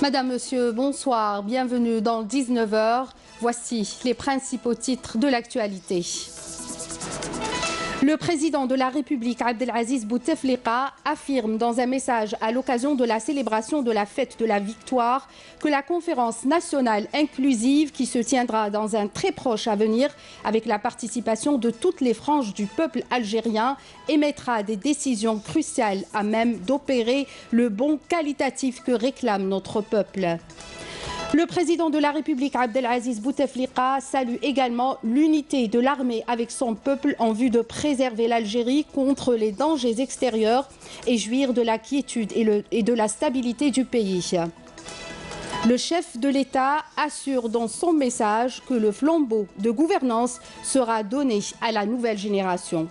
Madame, Monsieur, bonsoir, bienvenue dans 19h. Voici les principaux titres de l'actualité. Le président de la République, Abdelaziz Bouteflika, affirme dans un message à l'occasion de la célébration de la fête de la victoire que la conférence nationale inclusive qui se tiendra dans un très proche avenir avec la participation de toutes les franges du peuple algérien émettra des décisions cruciales à même d'opérer le bond qualitatif que réclame notre peuple. Le président de la République, Abdelaziz Bouteflika, salue également l'unité de l'armée avec son peuple en vue de préserver l'Algérie contre les dangers extérieurs et jouir de la quiétude et de la stabilité du pays. Le chef de l'État assure dans son message que le flambeau de gouvernance sera donné à la nouvelle génération.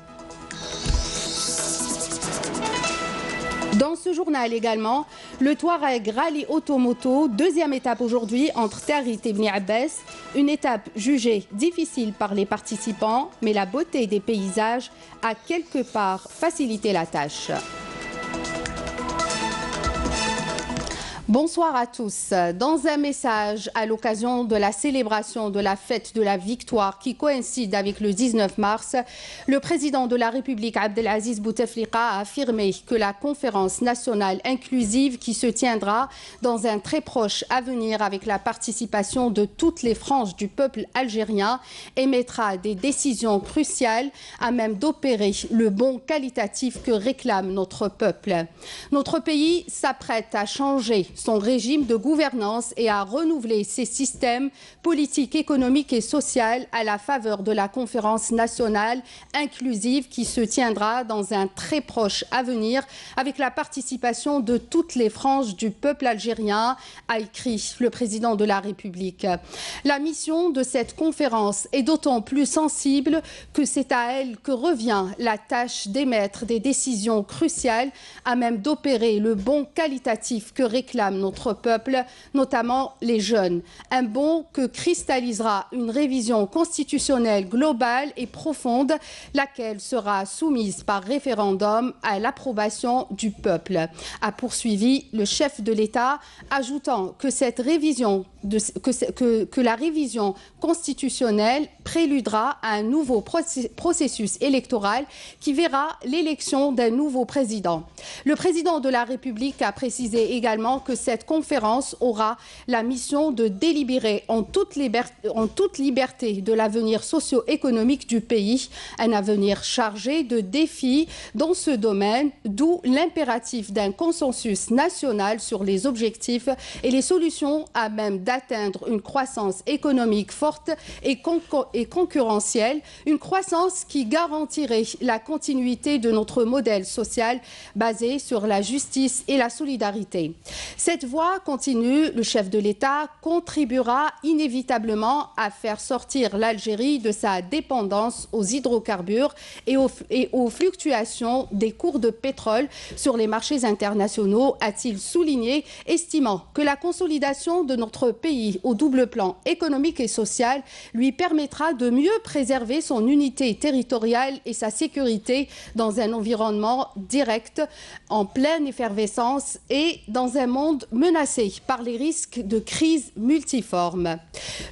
Dans ce journal également, le Touareg Rallye Automoto, deuxième étape aujourd'hui entre Tarit et Bni Abbas, une étape jugée difficile par les participants, mais la beauté des paysages a quelque part facilité la tâche. Bonsoir à tous. Dans un message à l'occasion de la célébration de la fête de la victoire qui coïncide avec le 19 mars, le président de la République, Abdelaziz Bouteflika, a affirmé que la conférence nationale inclusive qui se tiendra dans un très proche avenir avec la participation de toutes les franges du peuple algérien émettra des décisions cruciales à même d'opérer le bond qualitatif que réclame notre peuple. Notre pays s'apprête à changer son régime de gouvernance et à renouveler ses systèmes politiques, économiques et sociaux à la faveur de la conférence nationale inclusive qui se tiendra dans un très proche avenir avec la participation de toutes les franges du peuple algérien, a écrit le président de la République. La mission de cette conférence est d'autant plus sensible que c'est à elle que revient la tâche d'émettre des décisions cruciales à même d'opérer le bond qualitatif que réclame notre peuple, notamment les jeunes. Un bond que cristallisera une révision constitutionnelle globale et profonde, laquelle sera soumise par référendum à l'approbation du peuple, a poursuivi le chef de l'État, ajoutant que cette révision que la révision constitutionnelle préludera à un nouveau processus électoral qui verra l'élection d'un nouveau président. Le président de la République a précisé également que cette conférence aura la mission de délibérer en toute liberté de l'avenir socio-économique du pays, un avenir chargé de défis dans ce domaine, d'où l'impératif d'un consensus national sur les objectifs et les solutions à même d'atteindre une croissance économique forte et concurrentielle, une croissance qui garantirait la continuité de notre modèle social basé sur la justice et la solidarité. Cette voie continue, le chef de l'État contribuera inévitablement à faire sortir l'Algérie de sa dépendance aux hydrocarbures et aux fluctuations des cours de pétrole sur les marchés internationaux, a-t-il souligné, estimant que la consolidation de notre pays au double plan économique et social lui permettra de mieux préserver son unité territoriale et sa sécurité dans un environnement direct, en pleine effervescence et dans un monde menacé par les risques de crise multiformes.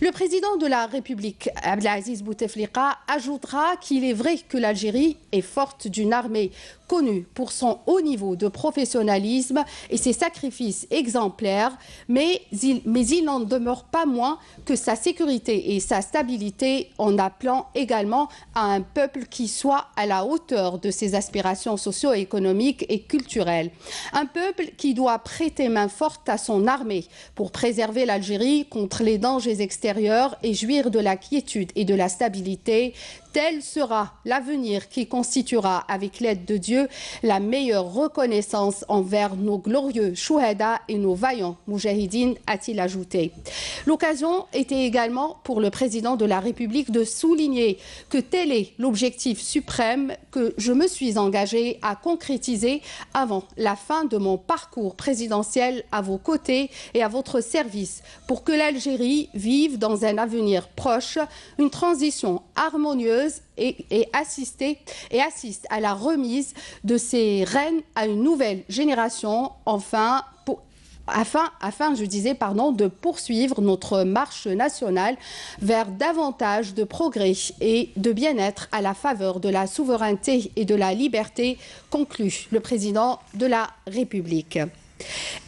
Le président de la République, Abdelaziz Bouteflika, ajoutera qu'il est vrai que l'Algérie est forte d'une armée connue pour son haut niveau de professionnalisme et ses sacrifices exemplaires, mais il n'en demeure pas moins que sa sécurité et sa stabilité en appelant également à un peuple qui soit à la hauteur de ses aspirations socio-économiques et culturelles. Un peuple qui doit prêter main forte à son armée pour préserver l'Algérie contre les dangers extérieurs et jouir de la quiétude et de la stabilité. Tel sera l'avenir qui constituera, avec l'aide de Dieu, la meilleure reconnaissance envers nos glorieux chouhada et nos vaillants moujahidines, a-t-il ajouté. L'occasion était également pour le président de la République de souligner que tel est l'objectif suprême que je me suis engagé à concrétiser avant la fin de mon parcours présidentiel à vos côtés et à votre service pour que l'Algérie vive dans un avenir proche une transition harmonieuse et assiste à la remise de ses rênes à une nouvelle génération, enfin afin, je disais, de poursuivre notre marche nationale vers davantage de progrès et de bien-être à la faveur de la souveraineté et de la liberté, conclut le président de la République.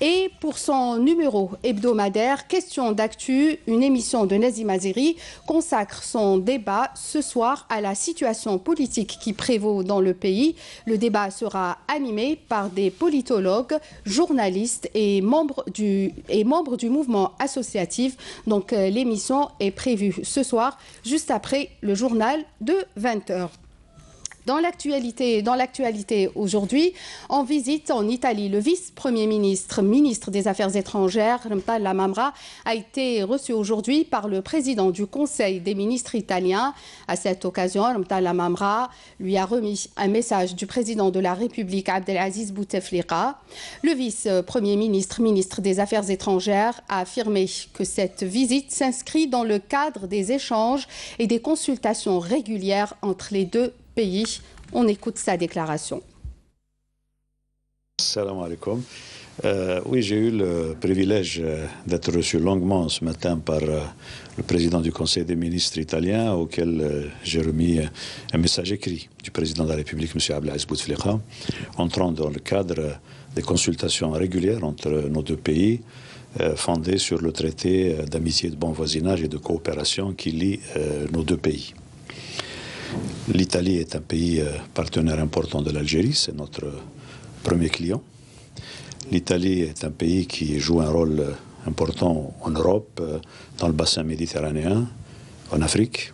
Et pour son numéro hebdomadaire, Question d'actu, une émission de Nazim Azeri consacre son débat ce soir à la situation politique qui prévaut dans le pays. Le débat sera animé par des politologues, journalistes et membres du mouvement associatif. Donc l'émission est prévue ce soir, juste après le journal de 20h. Dans l'actualité aujourd'hui, en visite en Italie, le vice-premier ministre, ministre des Affaires étrangères, Ramtal Lamamra, a été reçu aujourd'hui par le président du Conseil des ministres italiens. À cette occasion, Ramtal Lamamra lui a remis un message du président de la République, Abdelaziz Bouteflika. Le vice-premier ministre, ministre des Affaires étrangères, a affirmé que cette visite s'inscrit dans le cadre des échanges et des consultations régulières entre les deux pays. On écoute sa déclaration. Salam alaikum. Oui, j'ai eu le privilège d'être reçu longuement ce matin par le président du Conseil des ministres italien, auquel j'ai remis un message écrit du président de la République, M. Abdelaziz Bouteflika, entrant dans le cadre des consultations régulières entre nos deux pays, fondées sur le traité d'amitié, de bon voisinage et de coopération qui lie nos deux pays. L'Italie est un pays partenaire important de l'Algérie, c'est notre premier client. L'Italie est un pays qui joue un rôle important en Europe, dans le bassin méditerranéen, en Afrique.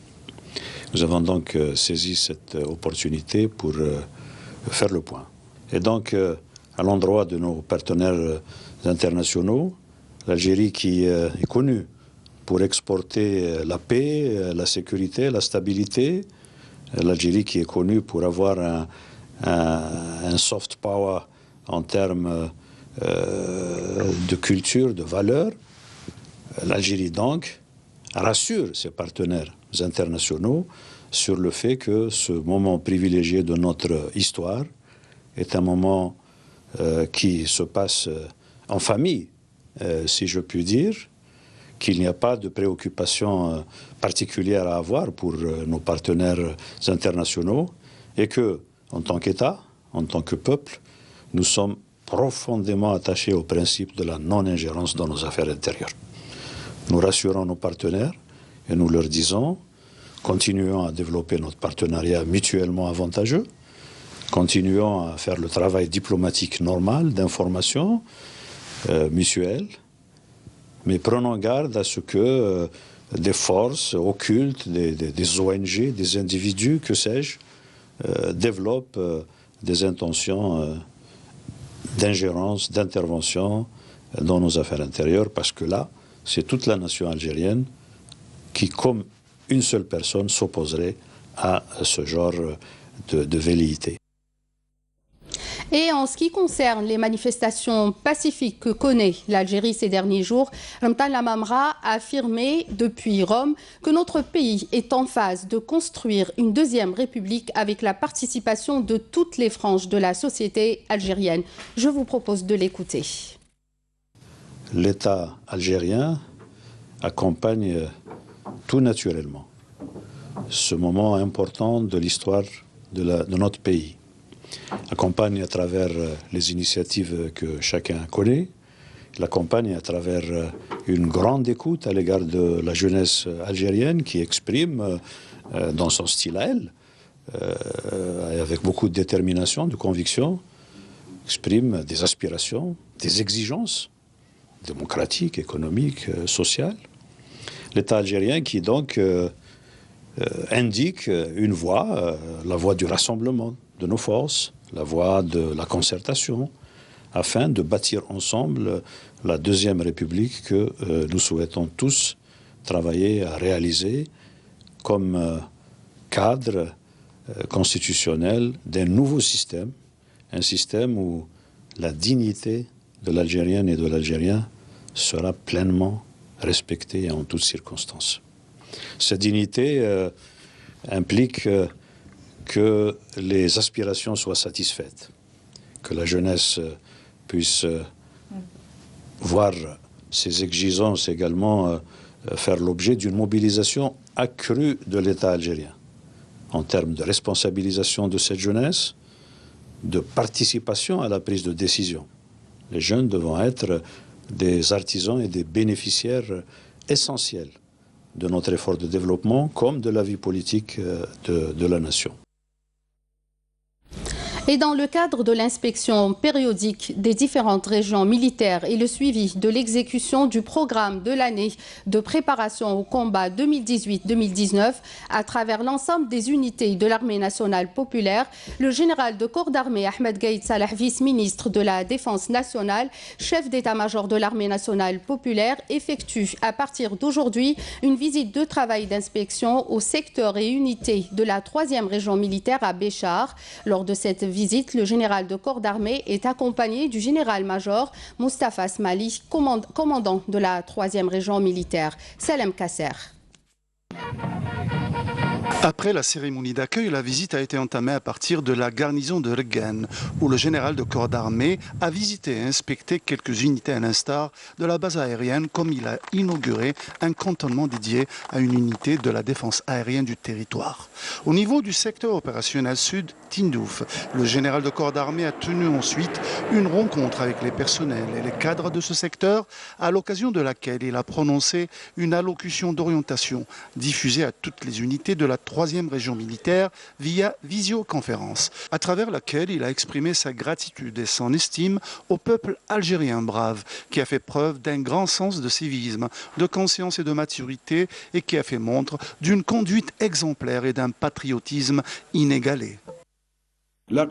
Nous avons donc saisi cette opportunité pour faire le point. Et donc, à l'endroit de nos partenaires internationaux, l'Algérie qui est connue pour exporter la paix, la sécurité, la stabilité, l'Algérie qui est connue pour avoir un soft power en termes de culture, de valeurs. L'Algérie donc rassure ses partenaires internationaux sur le fait que ce moment privilégié de notre histoire est un moment qui se passe en famille, si je puis dire, qu'il n'y a pas de préoccupation particulière à avoir pour nos partenaires internationaux et que, en tant qu'État, en tant que peuple, nous sommes profondément attachés au principe de la non-ingérence dans nos affaires intérieures. Nous rassurons nos partenaires et nous leur disons, continuons à développer notre partenariat mutuellement avantageux, continuons à faire le travail diplomatique normal d'information mutuelle, mais prenons garde à ce que des forces occultes, des ONG, des individus, que sais-je, développent des intentions d'ingérence, d'intervention dans nos affaires intérieures, parce que là, c'est toute la nation algérienne qui, comme une seule personne, s'opposerait à ce genre de velléité. Et en ce qui concerne les manifestations pacifiques que connaît l'Algérie ces derniers jours, Ramtal Lamamra a affirmé depuis Rome que notre pays est en phase de construire une deuxième république avec la participation de toutes les franges de la société algérienne. Je vous propose de l'écouter. L'État algérien accompagne tout naturellement ce moment important de l'histoire de notre pays. L'accompagne à travers les initiatives que chacun connaît, l'accompagne à travers une grande écoute à l'égard de la jeunesse algérienne qui exprime dans son style à elle, avec beaucoup de détermination, de conviction, exprime des aspirations, des exigences démocratiques, économiques, sociales. L'État algérien qui donc indique une voie, la voie du rassemblement de nos forces, la voie de la concertation, afin de bâtir ensemble la deuxième République que nous souhaitons tous travailler à réaliser comme cadre constitutionnel d'un nouveau système, un système où la dignité de l'Algérienne et de l'Algérien sera pleinement respectée en toutes circonstances. Cette dignité implique que les aspirations soient satisfaites, que la jeunesse puisse voir ces exigences également faire l'objet d'une mobilisation accrue de l'État algérien en termes de responsabilisation de cette jeunesse, de participation à la prise de décision. Les jeunes devront être des artisans et des bénéficiaires essentiels de notre effort de développement comme de la vie politique de la nation. Et dans le cadre de l'inspection périodique des différentes régions militaires et le suivi de l'exécution du programme de l'année de préparation au combat 2018-2019 à travers l'ensemble des unités de l'armée nationale populaire, le général de corps d'armée Ahmed Gaïd Salah, vice-ministre de la Défense nationale, chef d'état-major de l'armée nationale populaire, effectue à partir d'aujourd'hui une visite de travail d'inspection au secteur et unités de la 3e région militaire à Béchar. Lors de cette visite, le général de corps d'armée est accompagné du général-major Moustapha Smali, commandant de la 3e région militaire. Salem Kasser. Après la cérémonie d'accueil, la visite a été entamée à partir de la garnison de Regen, où le général de corps d'armée a visité et inspecté quelques unités à l'instar de la base aérienne, comme il a inauguré un cantonnement dédié à une unité de la défense aérienne du territoire. Au niveau du secteur opérationnel sud, Tindouf, le général de corps d'armée a tenu ensuite une rencontre avec les personnels et les cadres de ce secteur, à l'occasion de laquelle il a prononcé une allocution d'orientation diffusée à toutes les unités de la 3e région militaire via visioconférence, à travers laquelle il a exprimé sa gratitude et son estime au peuple algérien brave, qui a fait preuve d'un grand sens de civisme, de conscience et de maturité, et qui a fait montre d'une conduite exemplaire et d'un patriotisme inégalé. Le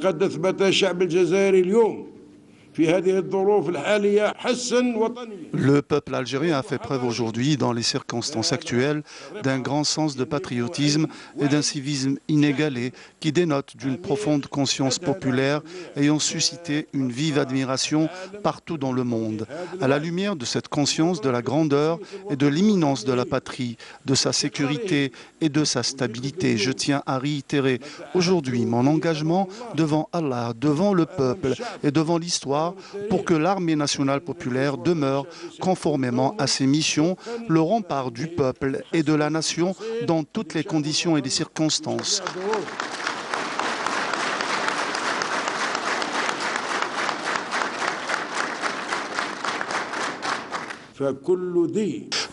peuple algérien a fait preuve aujourd'hui, dans les circonstances actuelles, d'un grand sens de patriotisme et d'un civisme inégalé qui dénote d'une profonde conscience populaire ayant suscité une vive admiration partout dans le monde. À la lumière de cette conscience de la grandeur et de l'imminence de la patrie, de sa sécurité et de sa stabilité, je tiens à réitérer aujourd'hui mon engagement devant Allah, devant le peuple et devant l'histoire pour que l'armée nationale populaire demeure conformément à ses missions, le rempart du peuple et de la nation dans toutes les conditions et les circonstances.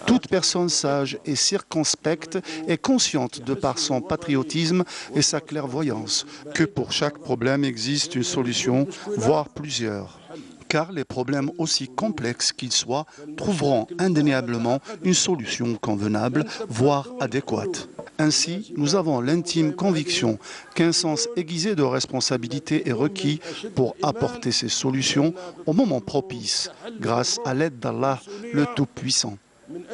Toute personne sage et circonspecte est consciente de par son patriotisme et sa clairvoyance que pour chaque problème existe une solution, voire plusieurs. Car les problèmes, aussi complexes qu'ils soient, trouveront indéniablement une solution convenable, voire adéquate. Ainsi, nous avons l'intime conviction qu'un sens aiguisé de responsabilité est requis pour apporter ces solutions au moment propice, grâce à l'aide d'Allah, le Tout-Puissant.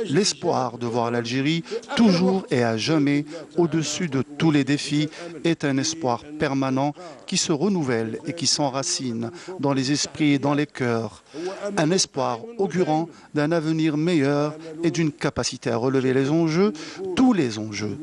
L'espoir de voir l'Algérie toujours et à jamais au-dessus de tous les défis est un espoir permanent qui se renouvelle et qui s'enracine dans les esprits et dans les cœurs. Un espoir augurant d'un avenir meilleur et d'une capacité à relever les enjeux, tous les enjeux.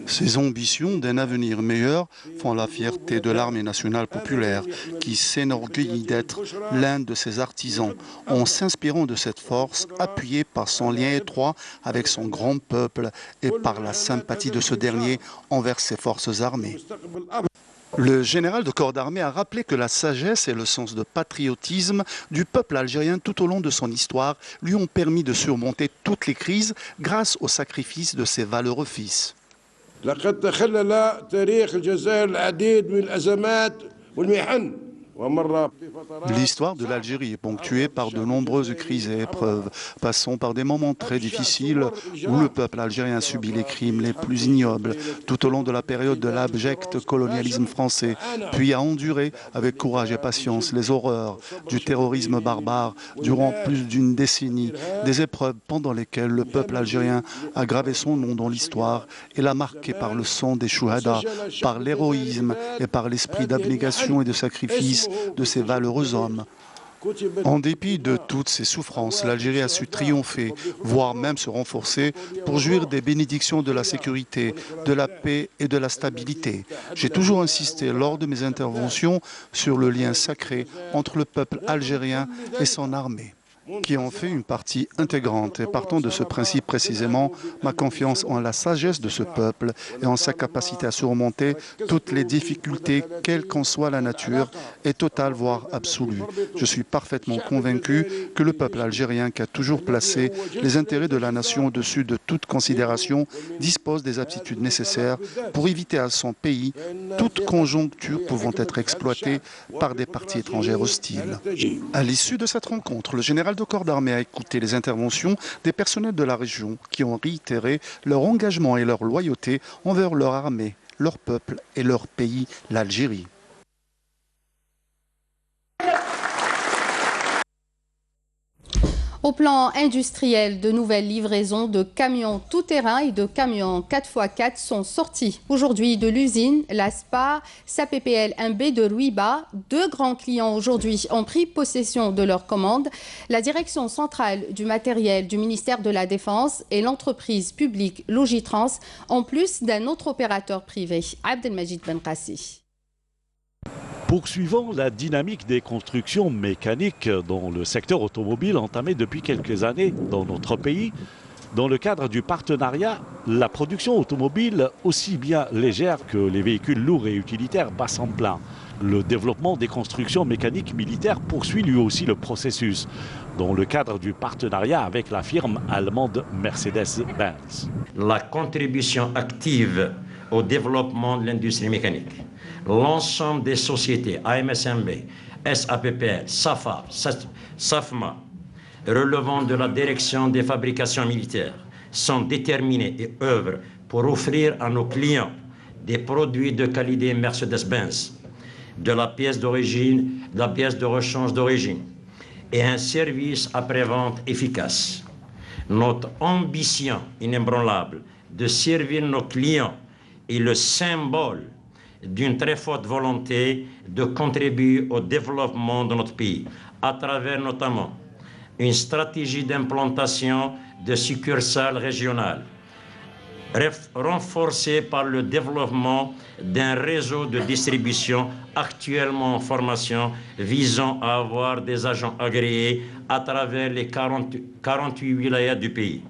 Ces ambitions d'un avenir meilleur font la fierté de l'armée nationale populaire qui s'enorgueillit d'être l'un de ses artisans en s'inspirant de cette force appuyée par son lien étroit avec son grand peuple et par la sympathie de ce dernier envers ses forces armées. Le général de corps d'armée a rappelé que la sagesse et le sens de patriotisme du peuple algérien tout au long de son histoire lui ont permis de surmonter toutes les crises grâce au sacrifice de ses valeureux fils. L'histoire de l'Algérie est ponctuée par de nombreuses crises et épreuves, passant par des moments très difficiles où le peuple algérien subit les crimes les plus ignobles tout au long de la période de l'abject colonialisme français, puis a enduré avec courage et patience les horreurs du terrorisme barbare durant plus d'une décennie, des épreuves pendant lesquelles le peuple algérien a gravé son nom dans l'histoire et l'a marqué par le sang des chouhadas, par l'héroïsme et par l'esprit d'abnégation et de sacrifice de ces valeureux hommes. En dépit de toutes ces souffrances, l'Algérie a su triompher, voire même se renforcer pour jouir des bénédictions de la sécurité, de la paix et de la stabilité. J'ai toujours insisté lors de mes interventions sur le lien sacré entre le peuple algérien et son armée. qui en fait une partie intégrante. Et partant de ce principe précisément, ma confiance en la sagesse de ce peuple et en sa capacité à surmonter toutes les difficultés, quelle qu'en soit la nature, est totale, voire absolue. Je suis parfaitement convaincu que le peuple algérien, qui a toujours placé les intérêts de la nation au-dessus de toute considération, dispose des aptitudes nécessaires pour éviter à son pays toute conjoncture pouvant être exploitée par des parties étrangères hostiles. À l'issue de cette rencontre, le général de corps d'armée a écouté les interventions des personnels de la région qui ont réitéré leur engagement et leur loyauté envers leur armée, leur peuple et leur pays, l'Algérie. Au plan industriel, de nouvelles livraisons de camions tout-terrain et de camions 4x4 sont sorties aujourd'hui de l'usine l'ASPA SAPPL 1B de Rouiba. 2 grands clients aujourd'hui ont pris possession de leurs commandes. La direction centrale du matériel du ministère de la Défense et l'entreprise publique Logitrans, en plus d'un autre opérateur privé, Abdelmajid Benkassi. Poursuivant la dynamique des constructions mécaniques dans le secteur automobile entamée depuis quelques années dans notre pays, dans le cadre du partenariat, la production automobile, aussi bien légère que les véhicules lourds et utilitaires, bat son plein. Le développement des constructions mécaniques militaires poursuit lui aussi le processus, dans le cadre du partenariat avec la firme allemande Mercedes-Benz. La contribution active au développement de l'industrie mécanique. L'ensemble des sociétés AMSMB, SAPPL, SAFA, SAFMA, relevant de la direction des fabrications militaires, sont déterminées et œuvrent pour offrir à nos clients des produits de qualité Mercedes-Benz, de la pièce d'origine, de la pièce de rechange d'origine, et un service après-vente efficace. Notre ambition inébranlable de servir nos clients est le symbole d'une très forte volonté de contribuer au développement de notre pays, à travers notamment une stratégie d'implantation de succursales régionales, renforcée par le développement d'un réseau de distribution actuellement en formation, visant à avoir des agents agréés à travers les 48 wilayas du pays.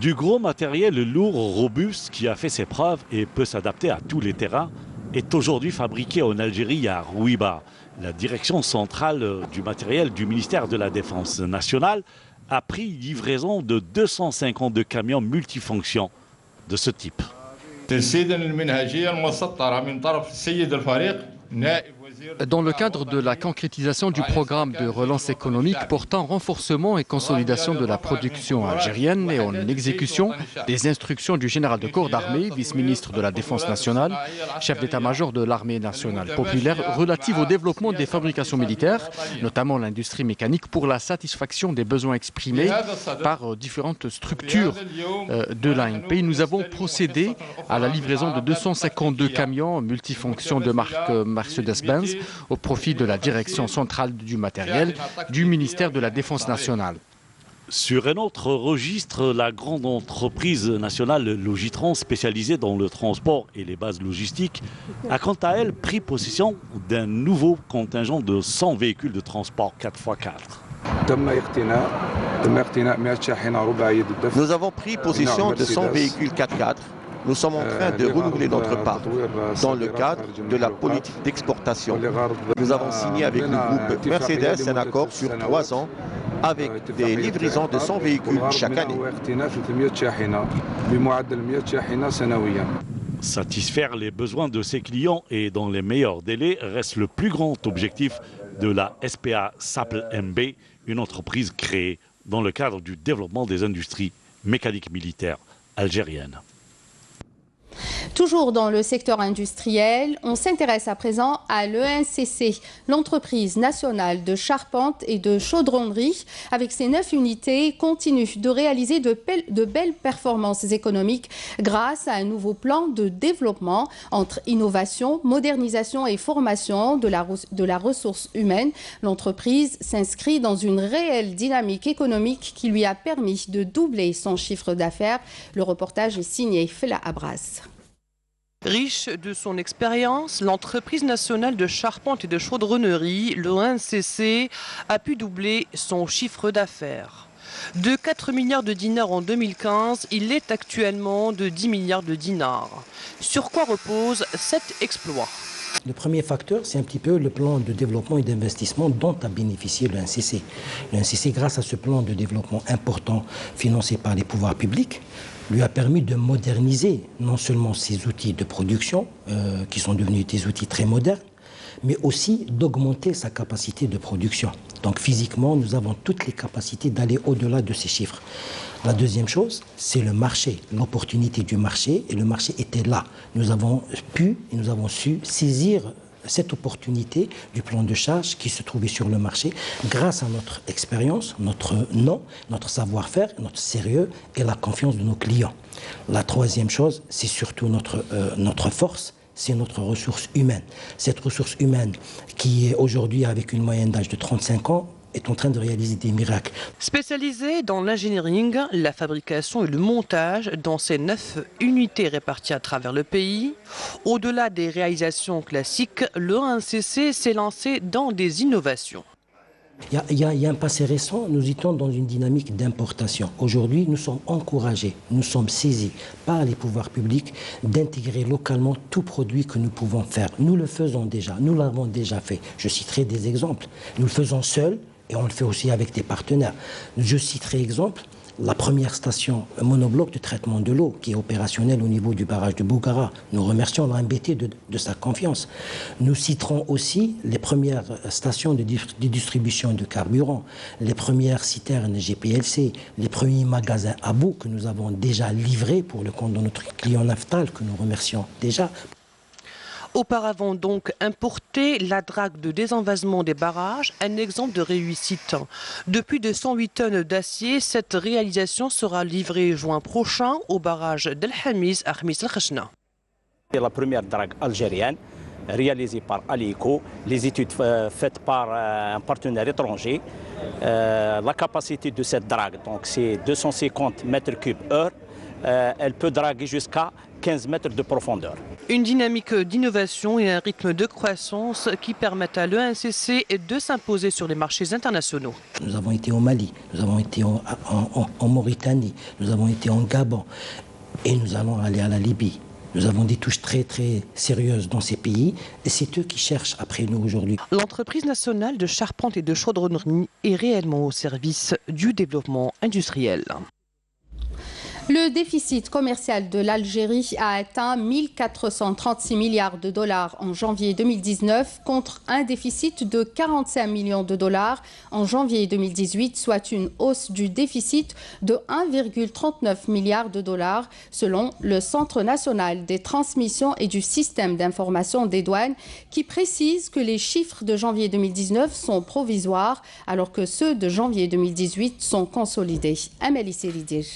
Du gros matériel lourd, robuste, qui a fait ses preuves et peut s'adapter à tous les terrains, est aujourd'hui fabriqué en Algérie à Rouiba. La direction centrale du matériel du ministère de la Défense nationale a pris livraison de 252 camions multifonctions de ce type. Dans le cadre de la concrétisation du programme de relance économique portant renforcement et consolidation de la production algérienne et en exécution des instructions du général de corps d'armée, vice-ministre de la Défense nationale, chef d'état-major de l'armée nationale populaire, relative au développement des fabrications militaires, notamment l'industrie mécanique, pour la satisfaction des besoins exprimés par différentes structures de l'ANP. Nous avons procédé à la livraison de 252 camions multifonctions de marque Mercedes-Benz au profit de la direction centrale du matériel du ministère de la Défense nationale. Sur un autre registre, la grande entreprise nationale Logitrans, spécialisée dans le transport et les bases logistiques, a quant à elle pris possession d'un nouveau contingent de 100 véhicules de transport 4x4. Nous avons pris possession de 100 véhicules 4x4. Nous sommes en train de renouveler notre parc dans le cadre de la politique d'exportation. Nous avons signé avec le groupe Mercedes un accord sur 3 ans avec des livraisons de 100 véhicules chaque année. Satisfaire les besoins de ses clients et dans les meilleurs délais reste le plus grand objectif de la SPA SAPPL 1B, une entreprise créée dans le cadre du développement des industries mécaniques militaires algériennes. Toujours dans le secteur industriel, on s'intéresse à présent à l'ENCC, l'entreprise nationale de charpente et de chaudronnerie. Avec ses 9 unités, continue de réaliser de belles performances économiques grâce à un nouveau plan de développement entre innovation, modernisation et formation de la ressource humaine. L'entreprise s'inscrit dans une réelle dynamique économique qui lui a permis de doubler son chiffre d'affaires. Le reportage est signé Fela Abras. Riche de son expérience, l'entreprise nationale de charpente et de chaudronnerie, le NCC, a pu doubler son chiffre d'affaires. De 4 milliards de dinars en 2015, il est actuellement de 10 milliards de dinars. Sur quoi repose cet exploit? Le premier facteur, c'est un petit peu le plan de développement et d'investissement dont a bénéficié le NCC. Le NCC, grâce à ce plan de développement important financé par les pouvoirs publics, lui a permis de moderniser non seulement ses outils de production, qui sont devenus des outils très modernes, mais aussi d'augmenter sa capacité de production. Donc physiquement, nous avons toutes les capacités d'aller au-delà de ces chiffres. La deuxième chose, c'est le marché, l'opportunité du marché, et le marché était là. Nous avons pu et nous avons su saisir cette opportunité du plan de charge qui se trouvait sur le marché grâce à notre expérience, notre nom, notre savoir-faire, notre sérieux et la confiance de nos clients. La troisième chose, c'est surtout notre force, c'est notre ressource humaine. Cette ressource humaine qui est aujourd'hui avec une moyenne d'âge de 35 ans est en train de réaliser des miracles. Spécialisé dans l'engineering, la fabrication et le montage dans ces 9 unités réparties à travers le pays, au-delà des réalisations classiques, le NCC s'est lancé dans des innovations. Il y a un passé récent, nous étions dans une dynamique d'importation. Aujourd'hui, nous sommes encouragés, nous sommes saisis par les pouvoirs publics d'intégrer localement tout produit que nous pouvons faire. Nous le faisons déjà, nous l'avons déjà fait. Je citerai des exemples. Nous le faisons seuls et on le fait aussi avec des partenaires. Je citerai exemple. La première station monobloc de traitement de l'eau qui est opérationnelle au niveau du barrage de Bougara. Nous remercions l'AMBT de sa confiance. Nous citerons aussi les premières stations de distribution de carburant, les premières citernes GPLC, les premiers magasins à bout que nous avons déjà livrés pour le compte de notre client Naftal, que nous remercions déjà. Auparavant donc importé, la drague de désenvasement des barrages, un exemple de réussite. Depuis de 108 tonnes d'acier, cette réalisation sera livrée juin prochain au barrage d'El Hamis à Khmis El Khachna. C'est la première drague algérienne réalisée par Alico, les études faites par un partenaire étranger. La capacité de cette drague, c'est 250 mètres cubes heure. Elle peut draguer jusqu'à 15 mètres de profondeur. Une dynamique d'innovation et un rythme de croissance qui permettent à l'ENCC de s'imposer sur les marchés internationaux. Nous avons été au Mali, nous avons été en Mauritanie, nous avons été en Gabon et nous allons aller à la Libye. Nous avons des touches très très sérieuses dans ces pays et c'est eux qui cherchent après nous aujourd'hui. L'entreprise nationale de charpente et de chaudronnerie est réellement au service du développement industriel. Le déficit commercial de l'Algérie a atteint 1 436 milliards de dollars en janvier 2019 contre un déficit de 45 millions de dollars en janvier 2018, soit une hausse du déficit de 1,39 milliard de dollars selon le Centre national des transmissions et du système d'information des douanes qui précise que les chiffres de janvier 2019 sont provisoires alors que ceux de janvier 2018 sont consolidés. Amélie Seridir.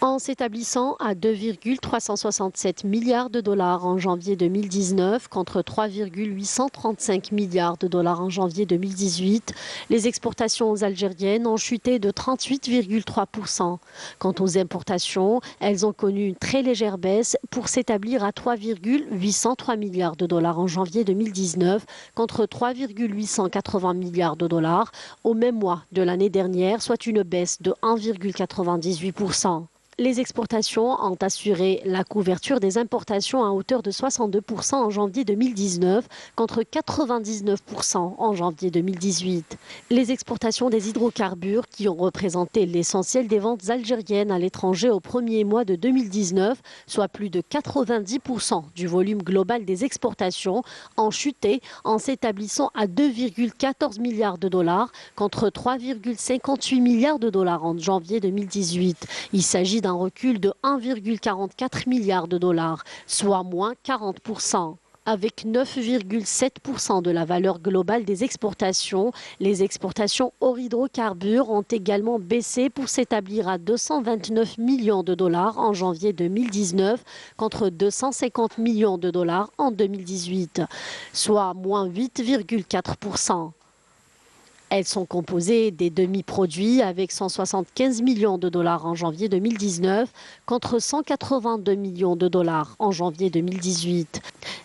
En s'établissant à 2,367 milliards de dollars en janvier 2019 contre 3,835 milliards de dollars en janvier 2018, les exportations algériennes ont chuté de 38,3%. Quant aux importations, elles ont connu une très légère baisse pour s'établir à 3,803 milliards de dollars en janvier 2019 contre 3,880 milliards de dollars au même mois de l'année dernière, soit une baisse de 1,98%. Les exportations ont assuré la couverture des importations à hauteur de 62% en janvier 2019 contre 99% en janvier 2018. Les exportations des hydrocarbures qui ont représenté l'essentiel des ventes algériennes à l'étranger au premier mois de 2019, soit plus de 90% du volume global des exportations, ont chuté en s'établissant à 2,14 milliards de dollars contre 3,58 milliards de dollars en janvier 2018. Il s'agit d'un recul de 1,44 milliard de dollars, soit moins 40%. Avec 9,7% de la valeur globale des exportations, les exportations hors hydrocarbures ont également baissé pour s'établir à 229 millions de dollars en janvier 2019 contre 250 millions de dollars en 2018, soit moins 8,4%. Elles sont composées des demi-produits avec 175 millions de dollars en janvier 2019 contre 182 millions de dollars en janvier 2018.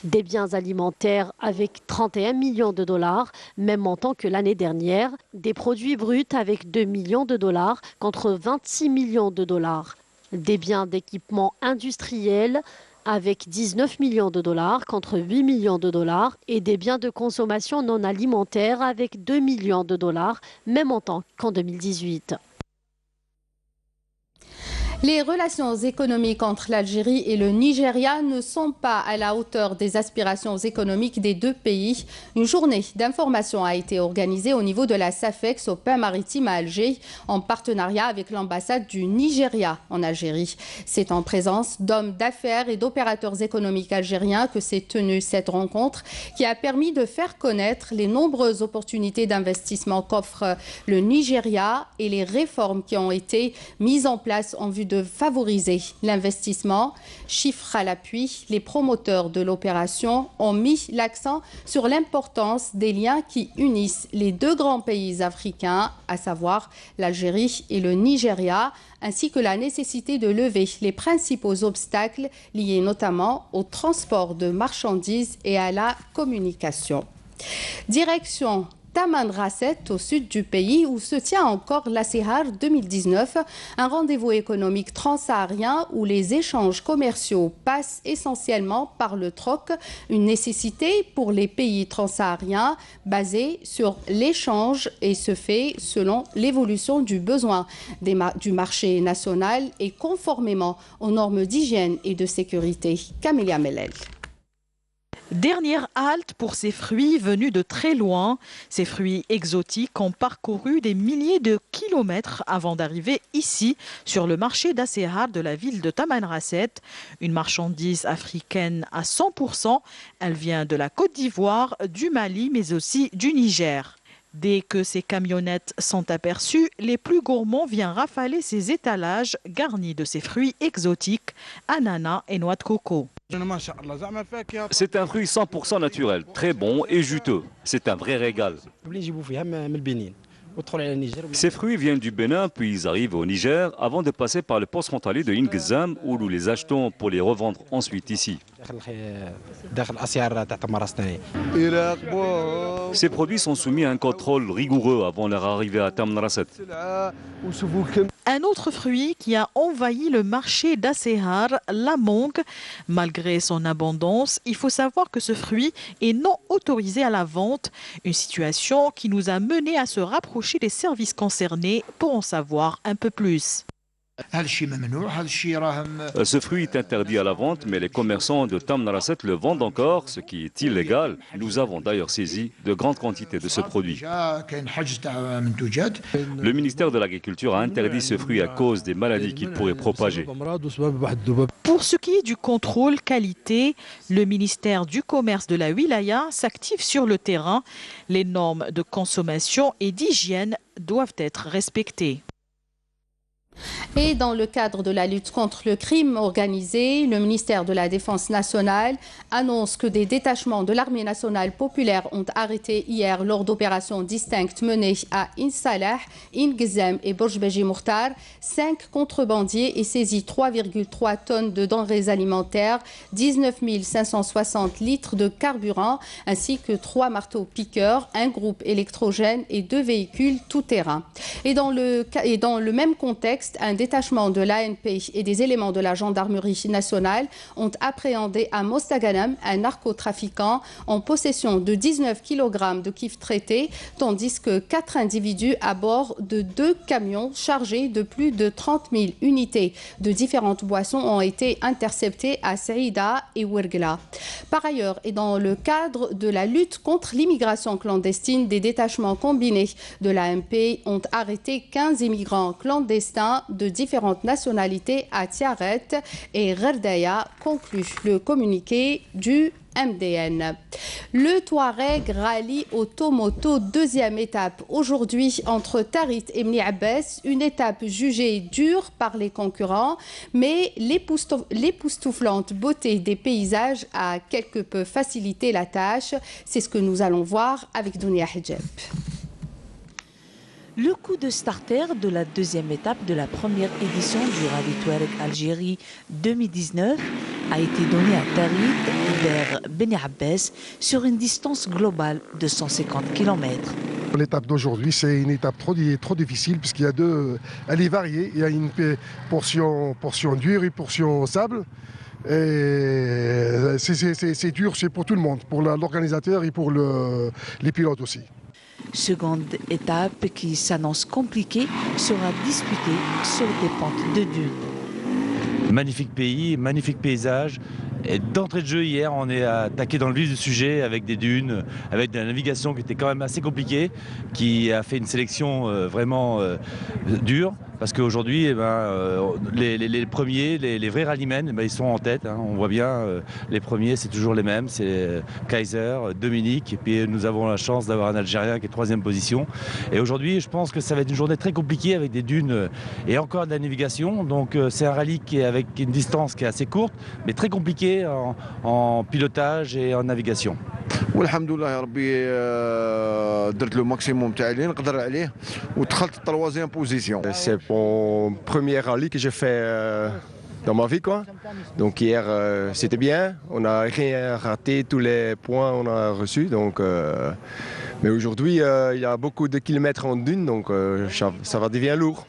Des biens alimentaires avec 31 millions de dollars, même montant que l'année dernière. Des produits bruts avec 2 millions de dollars contre 26 millions de dollars. Des biens d'équipement industriel avec 19 millions de dollars contre 8 millions de dollars et des biens de consommation non alimentaire avec 2 millions de dollars, même montant qu'en 2018. Les relations économiques entre l'Algérie et le Nigeria ne sont pas à la hauteur des aspirations économiques des deux pays. Une journée d'information a été organisée au niveau de la SAFEX au Pin Maritime à Alger, en partenariat avec l'ambassade du Nigeria en Algérie. C'est en présence d'hommes d'affaires et d'opérateurs économiques algériens que s'est tenue cette rencontre, qui a permis de faire connaître les nombreuses opportunités d'investissement qu'offre le Nigeria et les réformes qui ont été mises en place en vue de favoriser l'investissement. Chiffres à l'appui, les promoteurs de l'opération ont mis l'accent sur l'importance des liens qui unissent les deux grands pays africains, à savoir l'Algérie et le Nigeria, ainsi que la nécessité de lever les principaux obstacles liés notamment au transport de marchandises et à la communication. Direction Tamanrasset, au sud du pays, où se tient encore l'ACEHAR 2019, un rendez-vous économique transsaharien où les échanges commerciaux passent essentiellement par le troc, une nécessité pour les pays transsahariens basée sur l'échange et se fait selon l'évolution du besoin du marché national et conformément aux normes d'hygiène et de sécurité. Camélia Mellel. Dernière halte pour ces fruits venus de très loin. Ces fruits exotiques ont parcouru des milliers de kilomètres avant d'arriver ici, sur le marché d'Acéhar de la ville de Tamanrasset. Une marchandise africaine à 100%. Elle vient de la Côte d'Ivoire, du Mali, mais aussi du Niger. Dès que ces camionnettes sont aperçues, les plus gourmands viennent rafaler ces étalages garnis de ces fruits exotiques, ananas et noix de coco. C'est un fruit 100% naturel, très bon et juteux. C'est un vrai régal. Ces fruits viennent du Bénin, puis ils arrivent au Niger avant de passer par le poste frontalier de Ingzam où nous les achetons pour les revendre ensuite ici. Ces produits sont soumis à un contrôle rigoureux avant leur arrivée à Tamanrasset. Un autre fruit qui a envahi le marché d'Acéhar, la mangue. Malgré son abondance, il faut savoir que ce fruit est non autorisé à la vente. Une situation qui nous a mené à se rapprocher des services concernés pour en savoir un peu plus. Ce fruit est interdit à la vente, mais les commerçants de Tamanrasset le vendent encore, ce qui est illégal. Nous avons d'ailleurs saisi de grandes quantités de ce produit. Le ministère de l'Agriculture a interdit ce fruit à cause des maladies qu'il pourrait propager. Pour ce qui est du contrôle qualité, le ministère du Commerce de la Wilaya s'active sur le terrain. Les normes de consommation et d'hygiène doivent être respectées. Et dans le cadre de la lutte contre le crime organisé, le ministère de la Défense nationale annonce que des détachements de l'armée nationale populaire ont arrêté hier lors d'opérations distinctes menées à Insalah, Ingzam et Bourj-Beji Mourtar 5 contrebandiers et saisi 3,3 tonnes de denrées alimentaires, 19 560 litres de carburant ainsi que 3 marteaux-piqueurs, un groupe électrogène et 2 véhicules tout-terrain. Et dans le même contexte, un détachement de l'ANP et des éléments de la gendarmerie nationale ont appréhendé à Mostaganem un narcotrafiquant en possession de 19 kg de kif traité, tandis que 4 individus à bord de 2 camions chargés de plus de 30 000 unités de différentes boissons ont été interceptés à Saïda et Ouergla. Par ailleurs, et dans le cadre de la lutte contre l'immigration clandestine, des détachements combinés de l'ANP ont arrêté 15 immigrants clandestins de différentes nationalités à Tiaret et Gerdaya, conclut le communiqué du MDN. Le Touareg rallie au Tomoto, deuxième étape aujourd'hui entre Tarit et Mni Abbas, une étape jugée dure par les concurrents, mais l'époustouflante beauté des paysages a quelque peu facilité la tâche. C'est ce que nous allons voir avec Dounia Hijab. Le coup de starter de la deuxième étape de la première édition du Rallye Touareg Algérie 2019 a été donné à Tarit vers Beni Abbès sur une distance globale de 150 km. L'étape d'aujourd'hui, c'est une étape trop difficile puisqu'il y a elle est variée. Il y a une portion dure et portion sable. Et c'est dur, c'est pour tout le monde, pour l'organisateur et pour les pilotes aussi. Seconde étape qui s'annonce compliquée sera disputée sur des pentes de dunes. Magnifique pays, magnifique paysage. Et d'entrée de jeu hier, on est attaqué dans le vif du sujet avec des dunes, avec de la navigation qui était quand même assez compliquée, qui a fait une sélection vraiment dure. Parce qu'aujourd'hui, les premiers, les vrais rallymen, ils sont en tête. On voit bien, les premiers, c'est toujours les mêmes. C'est Kaiser, Dominique, et puis nous avons la chance d'avoir un Algérien qui est 3e position. Et aujourd'hui, je pense que ça va être une journée très compliquée avec des dunes et encore de la navigation. Donc c'est un rallye qui est avec une distance qui est assez courte, mais très compliqué en pilotage et en navigation. والحمد لله يا ربي درت لو ماكسيموم تاعي اللي نقدر عليه ودخلت 3e position. C'est mon premier rallye que j'ai fait dans ma vie quoi. Donc hier c'était bien, on n'a rien raté, tous les points on a reçus donc mais aujourd'hui il y a beaucoup de kilomètres en dune donc ça va devenir lourd.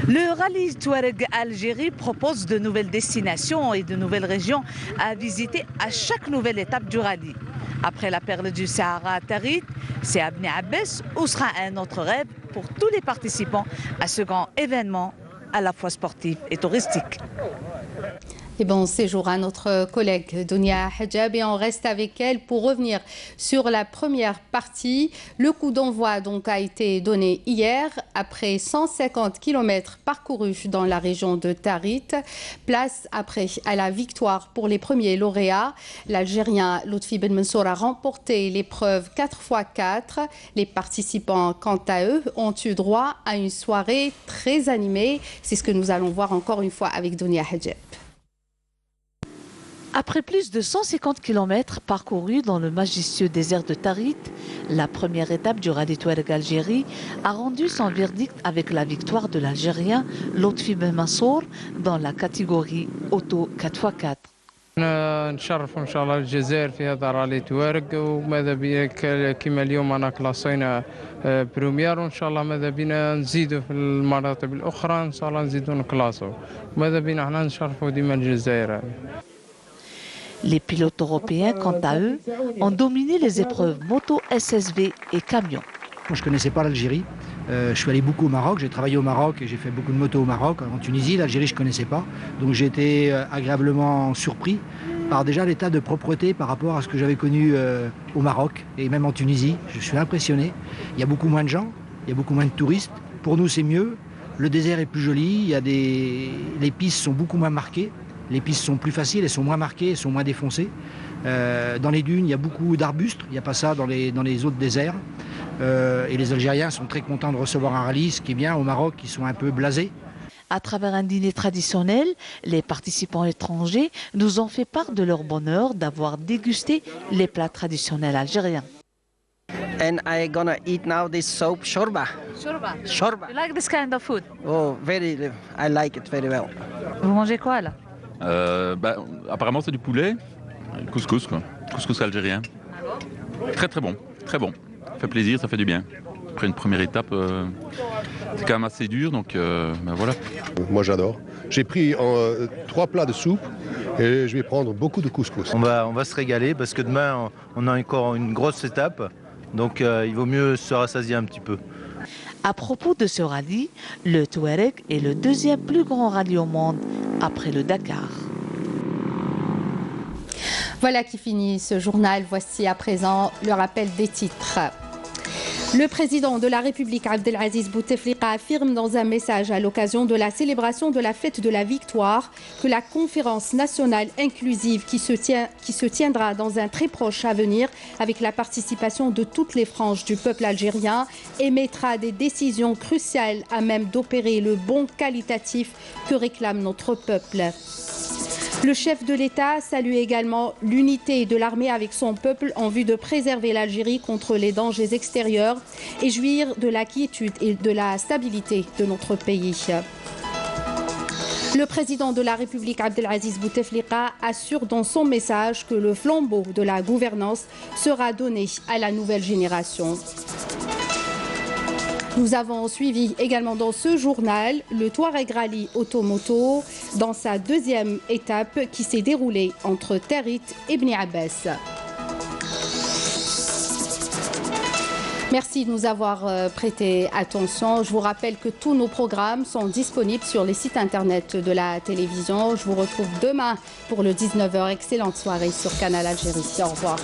Le Rallye Touareg Algérie propose de nouvelles destinations et de nouvelles régions à visiter à chaque nouvelle étape du rallye. Après la perle du Sahara à Tarit, c'est à Beni Abbès où sera un autre rêve pour tous les participants à ce grand événement à la fois sportif et touristique. Et bon séjour à notre collègue Dounia Hadjab et on reste avec elle pour revenir sur la première partie. Le coup d'envoi donc a été donné hier après 150 km parcourus dans la région de Tarit. Place après à la victoire pour les premiers lauréats. L'Algérien Lotfi Ben Mansour a remporté l'épreuve 4x4. Les participants quant à eux ont eu droit à une soirée très animée. C'est ce que nous allons voir encore une fois avec Dounia Hadjab. Après plus de 150 km parcourus dans le majestueux désert de Tarit, la première étape du Rallye Touareg Algérie a rendu son verdict avec la victoire de l'Algérien Lotfi Ben Mansour dans la catégorie auto 4x4. نشرف ان شاء الله الجزائر في هذا رالي توارق وماذا بينا كما اليوم انا كلاصينا بريمير وان شاء الله ماذا بينا نزيدوا في المراتب الاخرى ان شاء الله نزيدوا نكلاصوا وماذا بينا احنا نشرفوا ديما الجزائر. Les pilotes européens, quant à eux, ont dominé les épreuves moto, SSV et camions. Moi, je ne connaissais pas l'Algérie. Je suis allé beaucoup au Maroc, j'ai travaillé au Maroc et j'ai fait beaucoup de moto au Maroc. En Tunisie, l'Algérie, je ne connaissais pas. Donc j'ai été agréablement surpris par déjà l'état de propreté par rapport à ce que j'avais connu au Maroc et même en Tunisie. Je suis impressionné. Il y a beaucoup moins de gens, il y a beaucoup moins de touristes. Pour nous, c'est mieux. Le désert est plus joli, les pistes sont beaucoup moins marquées. Les pistes sont plus faciles, elles sont moins marquées, elles sont moins défoncées. Dans les dunes, il y a beaucoup d'arbustes, il n'y a pas ça dans les autres déserts. Et les Algériens sont très contents de recevoir un rallye, ce qui est bien. Au Maroc, ils sont un peu blasés. À travers un dîner traditionnel, les participants étrangers nous ont fait part de leur bonheur d'avoir dégusté les plats traditionnels algériens. And I'm gonna eat now this soup, shorba. Shorba. Shorba. You like this kind of food? Oh, I like it very well. Vous mangez quoi là? Apparemment c'est du poulet, couscous quoi, couscous algérien. Très très bon, très bon. Ça fait plaisir, ça fait du bien. Après une première étape, c'est quand même assez dur, donc voilà. Moi j'adore. J'ai pris 3 plats de soupe et je vais prendre beaucoup de couscous. On va se régaler parce que demain on a encore une grosse étape, donc il vaut mieux se rassasier un petit peu. À propos de ce rallye, le Touareg est le deuxième plus grand rallye au monde après le Dakar. Voilà qui finit ce journal. Voici à présent le rappel des titres. Le président de la République, Abdelaziz Bouteflika, affirme dans un message à l'occasion de la célébration de la fête de la victoire que la conférence nationale inclusive qui se tiendra dans un très proche avenir avec la participation de toutes les franges du peuple algérien émettra des décisions cruciales à même d'opérer le bond qualitatif que réclame notre peuple. Le chef de l'État salue également l'unité de l'armée avec son peuple en vue de préserver l'Algérie contre les dangers extérieurs et jouir de la quiétude et de la stabilité de notre pays. Le président de la République, Abdelaziz Bouteflika, assure dans son message que le flambeau de la gouvernance sera donné à la nouvelle génération. Nous avons suivi également dans ce journal le Touareg Rally Automoto dans sa deuxième étape qui s'est déroulée entre Territ et Bni Abbas. Merci de nous avoir prêté attention. Je vous rappelle que tous nos programmes sont disponibles sur les sites internet de la télévision. Je vous retrouve demain pour le 19h. Excellente soirée sur Canal Algérie. Au revoir.